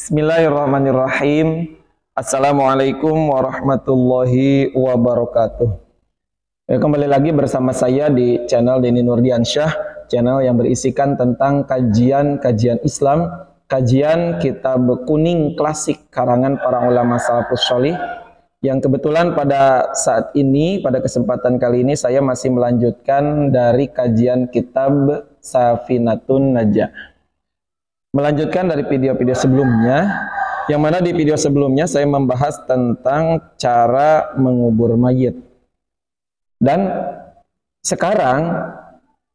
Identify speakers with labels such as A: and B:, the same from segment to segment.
A: Bismillahirrahmanirrahim. Assalamualaikum warahmatullahi wabarakatuh. Kembali lagi bersama saya di channel Denny Nurdiansyah, channel yang berisikan tentang kajian Islam, kajian kitab kuning klasik karangan para ulama salafus sholih, yang kebetulan pada saat ini, pada kesempatan kali ini saya masih melanjutkan dari kajian kitab Safinatun Najah. Melanjutkan dari video-video sebelumnya, yang mana di video sebelumnya saya membahas tentang cara mengubur mayit. Dan sekarang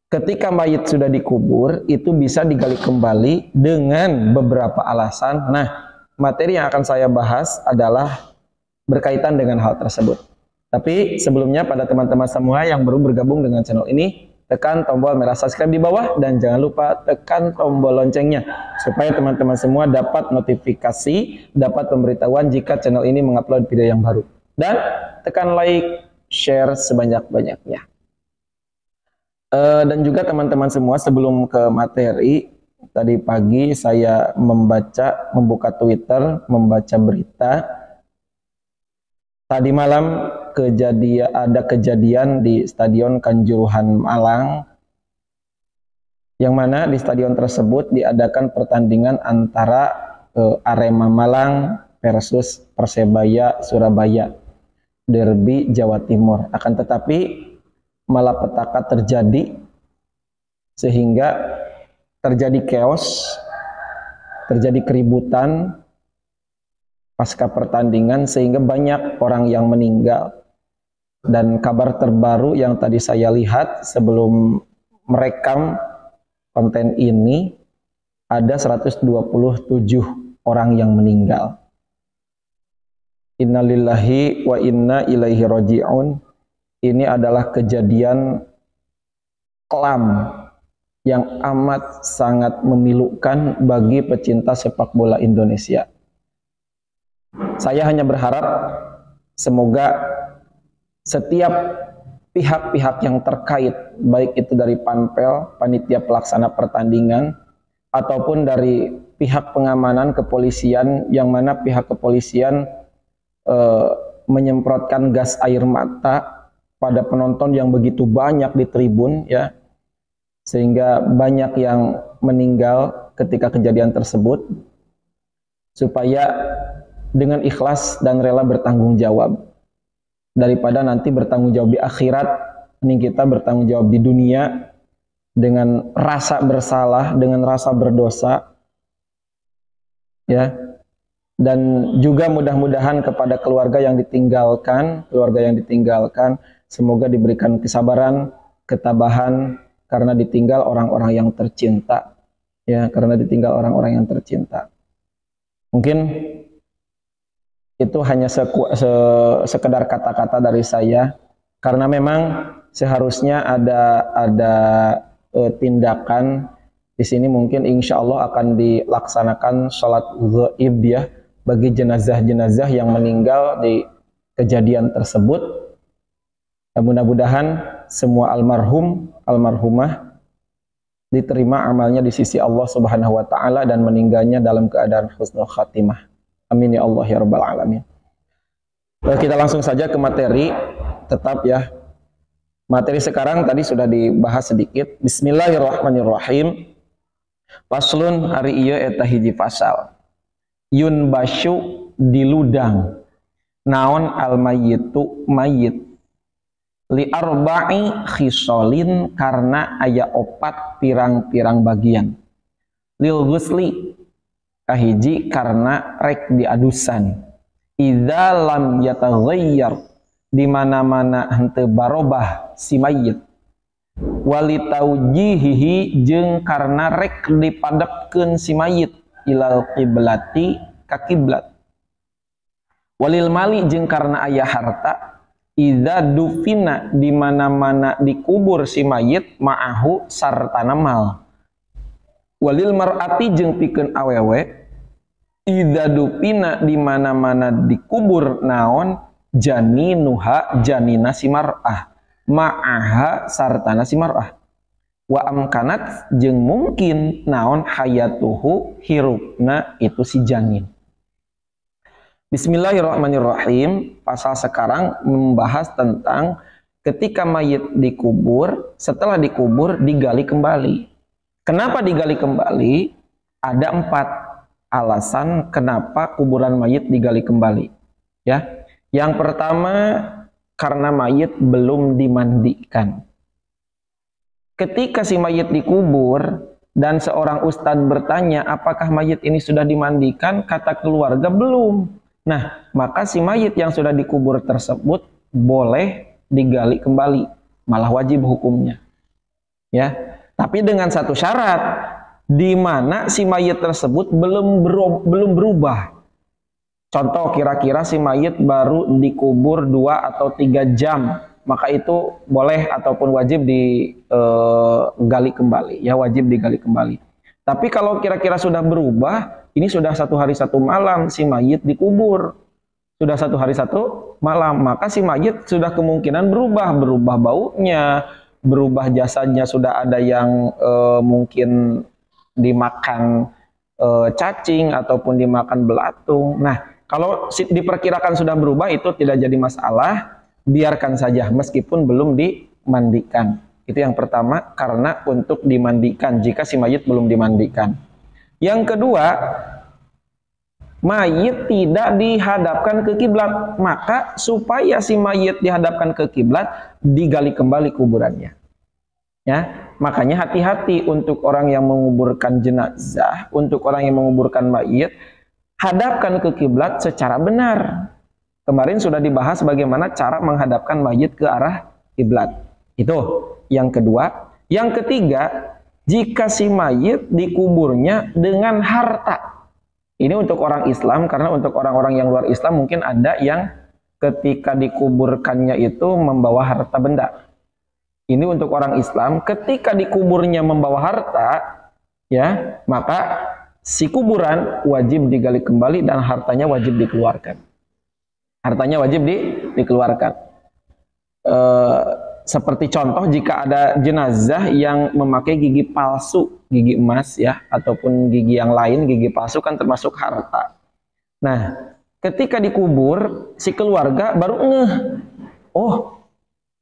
A: ketika mayit sudah dikubur, itu bisa digali kembali dengan beberapa alasan. Nah, materi yang akan saya bahas adalah berkaitan dengan hal tersebut. Tapi sebelumnya pada teman-teman semua yang baru bergabung dengan channel ini, tekan tombol merah subscribe di bawah dan jangan lupa tekan tombol loncengnya supaya teman-teman semua dapat notifikasi, dapat pemberitahuan jika channel ini mengupload video yang baru. Dan tekan like, share sebanyak-banyaknya. Dan juga teman-teman semua, sebelum ke materi, tadi pagi saya membuka Twitter, membaca berita. Tadi malam ada kejadian di Stadion Kanjuruhan Malang, yang mana di stadion tersebut diadakan pertandingan antara Arema Malang versus Persebaya Surabaya, derby Jawa Timur. Akan tetapi malapetaka terjadi sehingga terjadi chaos, terjadi keributan pasca pertandingan sehingga banyak orang yang meninggal. Dan kabar terbaru yang tadi saya lihat sebelum merekam konten ini, ada 127 orang yang meninggal. Innalillahi wa inna ilaihi raji'un. Ini adalah kejadian kelam yang amat sangat memilukan bagi pecinta sepak bola Indonesia. Saya hanya berharap semoga setiap pihak-pihak yang terkait, baik itu dari Panpel, panitia pelaksana pertandingan, ataupun dari pihak pengamanan kepolisian, yang mana pihak kepolisian menyemprotkan gas air mata pada penonton yang begitu banyak di tribun, ya, sehingga banyak yang meninggal ketika kejadian tersebut, supaya dengan ikhlas dan rela bertanggung jawab, daripada nanti bertanggung jawab di akhirat, ini kita bertanggung jawab di dunia dengan rasa bersalah, dengan rasa berdosa, ya. Dan juga mudah-mudahan kepada keluarga yang ditinggalkan, semoga diberikan kesabaran, ketabahan, karena ditinggal orang-orang yang tercinta, ya, karena ditinggal orang-orang yang tercinta. Mungkin itu hanya sekedar kata-kata dari saya, karena memang seharusnya ada tindakan di sini. Mungkin insya Allah akan dilaksanakan sholat ghaib, ya, bagi jenazah-jenazah yang meninggal di kejadian tersebut. Mudah-mudahan semua almarhumah diterima amalnya di sisi Allah Subhanahu wa taala dan meninggalnya dalam keadaan husnul khatimah. Amin ya Allah ya rabbal alamin. Kita langsung saja ke materi, tetap ya. Materi sekarang tadi sudah dibahas sedikit. Bismillahirrahmanirrahim. Paslun hari ieu eta hiji pasal. Yun basyu diludang naon al mayyitu mayit li arba'i khisolin karena aya opat pirang-pirang bagian. Lil ghusli kahiji karena rek diadusan, idza lam yataghayyar di mana-mana henteu barobah si mayit, walitaujihihi jeung karena rek dipadepkeun si mayit ilal qiblati ka kiblat, walil mali jeung karena aya harta, idza dufina di mana-mana dikubur si mayit ma'ahu sartana mal, walil mar'ati jeung pikeun awewe idza dupina di mana-mana dikubur naon janinuha janina si mar'ah ma'aha sartana si mar'ah, wa amkanat jeung mungkin naon hayatuhu hirupna itu si janin. Bismillahirrahmanirrahim. Pasal sekarang membahas tentang ketika mayit dikubur, setelah dikubur digali kembali. Kenapa digali kembali? Ada 4 alasan kenapa kuburan mayit digali kembali. Ya, yang pertama karena mayit belum dimandikan. Ketika si mayit dikubur dan seorang ustadz bertanya apakah mayit ini sudah dimandikan, kata keluarga belum. Nah, maka si mayit yang sudah dikubur tersebut boleh digali kembali, malah wajib hukumnya. Ya, tapi dengan satu syarat, di mana si mayit tersebut belum berubah. Contoh, kira-kira si mayit baru dikubur 2 atau 3 jam, maka itu boleh ataupun wajib digali kembali. Ya, wajib digali kembali. Tapi kalau kira-kira sudah berubah, ini sudah 1 hari 1 malam si mayit dikubur. Sudah 1 hari 1 malam, maka si mayit sudah kemungkinan berubah baunya, berubah jasanya, sudah ada yang mungkin dimakan cacing ataupun dimakan belatung. Nah, kalau diperkirakan sudah berubah itu tidak jadi masalah, biarkan saja meskipun belum dimandikan. Itu yang pertama, karena untuk dimandikan jika si mayit belum dimandikan. Yang kedua, mayit tidak dihadapkan ke kiblat, maka supaya si mayit dihadapkan ke kiblat digali kembali kuburannya. Ya, makanya hati-hati untuk orang yang menguburkan jenazah, untuk orang yang menguburkan mayit, hadapkan ke kiblat secara benar. Kemarin sudah dibahas bagaimana cara menghadapkan mayit ke arah kiblat. Itu yang kedua. Yang ketiga, jika si mayit dikuburnya dengan harta. Ini untuk orang Islam, karena untuk orang-orang yang luar Islam mungkin ada yang ketika dikuburkannya itu membawa harta benda. Ini untuk orang Islam, ketika dikuburnya membawa harta, ya, maka si kuburan wajib digali kembali dan hartanya wajib dikeluarkan. Hartanya wajib dikeluarkan. Seperti contoh, jika ada jenazah yang memakai gigi palsu, gigi emas ya, ataupun gigi yang lain, gigi palsu kan termasuk harta. Nah, ketika dikubur, si keluarga baru ngeh, oh,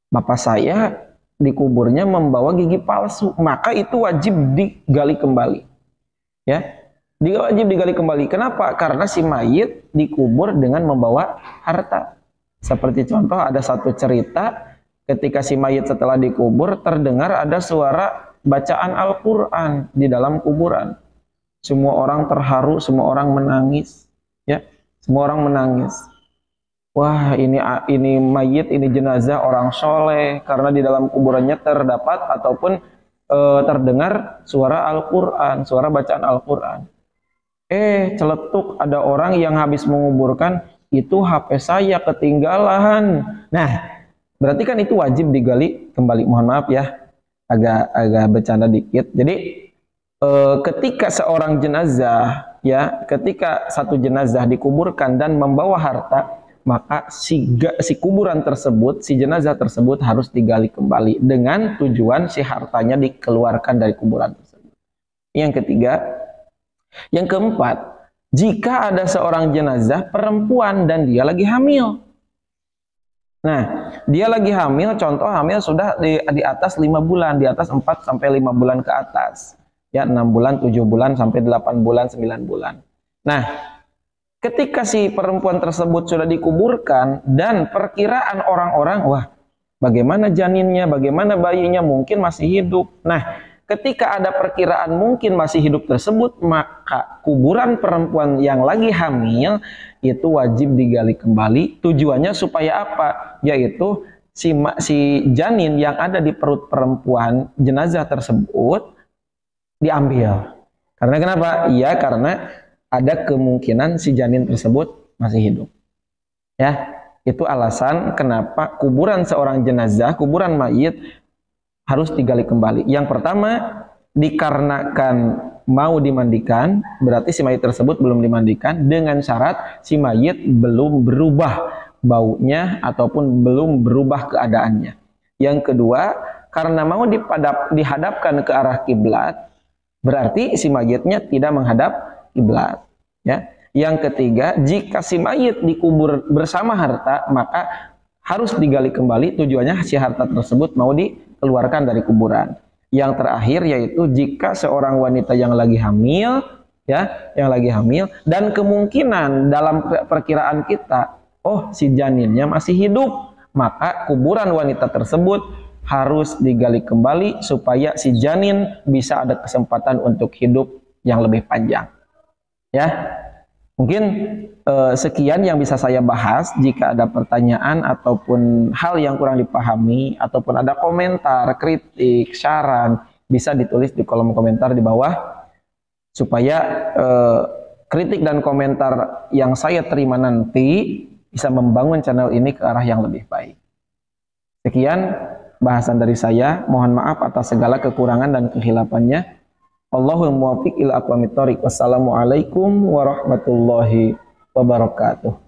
A: bapak saya dikuburnya membawa gigi palsu, maka itu wajib digali kembali. Ya, wajib digali kembali. Kenapa? Karena si mayit dikubur dengan membawa harta. Seperti contoh, ada satu cerita ketika si mayit setelah dikubur terdengar ada suara bacaan Al-Quran di dalam kuburan. Semua orang terharu, semua orang menangis. Ya, semua orang menangis. Wah, ini mayit, ini jenazah orang soleh, karena di dalam kuburannya terdapat ataupun terdengar suara Al-Quran, suara bacaan Al-Quran. Celetuk, ada orang yang habis menguburkan, itu HP saya ketinggalan. Nah, berarti kan itu wajib digali kembali. Mohon maaf ya, agak bercanda dikit. Jadi ketika seorang jenazah, ya, ketika satu jenazah dikuburkan dan membawa harta, maka si kuburan tersebut, si jenazah tersebut harus digali kembali dengan tujuan si hartanya dikeluarkan dari kuburan tersebut. Yang ketiga, yang keempat, jika ada seorang jenazah perempuan dan dia lagi hamil. Nah, dia lagi hamil, contoh hamil sudah di atas 5 bulan, di atas 4 sampai 5 bulan ke atas. Ya, 6 bulan, 7 bulan sampai 8 bulan, 9 bulan. Nah, ketika si perempuan tersebut sudah dikuburkan dan perkiraan orang-orang, wah, bagaimana janinnya, bagaimana bayinya, mungkin masih hidup. Nah, ketika ada perkiraan mungkin masih hidup tersebut, maka kuburan perempuan yang lagi hamil itu wajib digali kembali. Tujuannya supaya apa? Yaitu si janin yang ada di perut perempuan jenazah tersebut diambil. Karena kenapa? Ya, karena ada kemungkinan si janin tersebut masih hidup. Ya, itu alasan kenapa kuburan seorang jenazah, kuburan mayit harus digali kembali. Yang pertama, dikarenakan mau dimandikan, berarti si mayit tersebut belum dimandikan, dengan syarat si mayit belum berubah baunya ataupun belum berubah keadaannya. Yang kedua, karena mau dihadapkan ke arah kiblat, berarti si mayitnya tidak menghadap kiblat. Ya. Yang ketiga, jika si mayit dikubur bersama harta, maka harus digali kembali, tujuannya si harta tersebut mau dikeluarkan dari kuburan. Yang terakhir yaitu jika seorang wanita yang lagi hamil, ya, yang lagi hamil, dan kemungkinan dalam perkiraan kita, oh si janinnya masih hidup, maka kuburan wanita tersebut harus digali kembali supaya si janin bisa ada kesempatan untuk hidup yang lebih panjang. Ya, mungkin sekian yang bisa saya bahas. Jika ada pertanyaan ataupun hal yang kurang dipahami ataupun ada komentar, kritik, saran, bisa ditulis di kolom komentar di bawah supaya kritik dan komentar yang saya terima nanti bisa membangun channel ini ke arah yang lebih baik. Sekian bahasan dari saya. Mohon maaf atas segala kekurangan dan kehilafannya. Allahumma muwaffiq ila aqwamit thoriq. Wassalamualaikum warahmatullahi wabarakatuh.